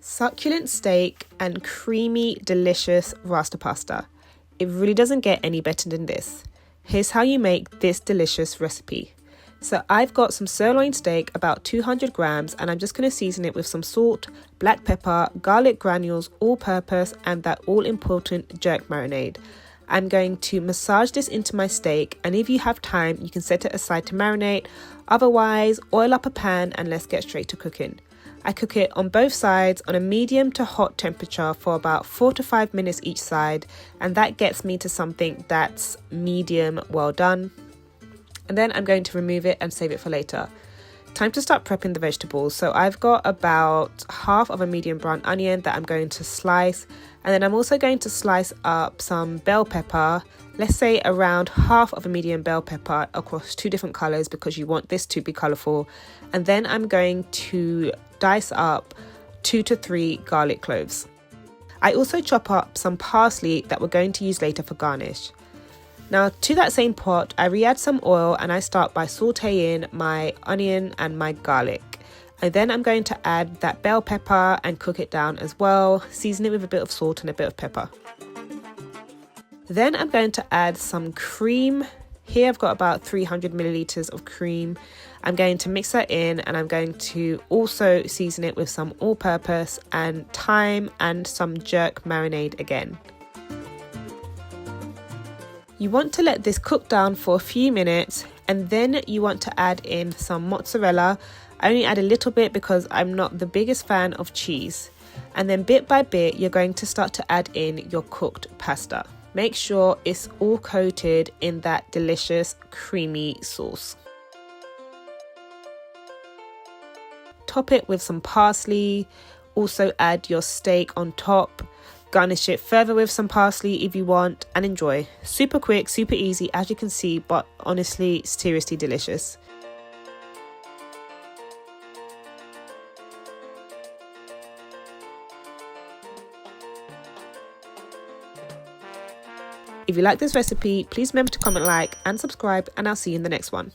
Succulent steak and creamy, delicious rasta pasta. It really doesn't get any better than this. Here's how you make this delicious recipe. So I've got some sirloin steak, about 200 grams, and I'm just going to season it with some salt, black pepper, garlic granules, all-purpose, and that all-important jerk marinade. I'm going to massage this into my steak, and if you have time, you can set it aside to marinate. Otherwise, oil up a pan and let's get straight to cooking. I cook it on both sides on a medium to hot temperature for about 4 to 5 minutes each side, and that gets me to something that's medium well done. And then I'm going to remove it and save it for later. Time to start prepping the vegetables. So I've got about half of a medium brown onion that I'm going to slice, and then I'm also going to slice up some bell pepper, let's say around half of a medium bell pepper across 2 different colors because you want this to be colorful. And then I'm going to dice up 2 to 3 garlic cloves. I also chop up some parsley that we're going to use later for garnish. Now to that same pot, I re-add some oil and I start by sauteing my onion and my garlic. And then I'm going to add that bell pepper and cook it down as well, season it with a bit of salt and a bit of pepper. Then I'm going to add some cream. Here I've got about 300 milliliters of cream. I'm going to mix that in, and I'm going to also season it with some all-purpose and thyme and some jerk marinade again. You want to let this cook down for a few minutes, and then you want to add in some mozzarella. I only add a little bit because I'm not the biggest fan of cheese. And then bit by bit, you're going to start to add in your cooked pasta. Make sure it's all coated in that delicious creamy sauce. Top it with some parsley. Also add your steak on top. Garnish it further with some parsley if you want, and enjoy. Super quick, super easy, as you can see, but honestly, seriously delicious. If you like this recipe, please remember to comment, like, and subscribe, and I'll see you in the next one.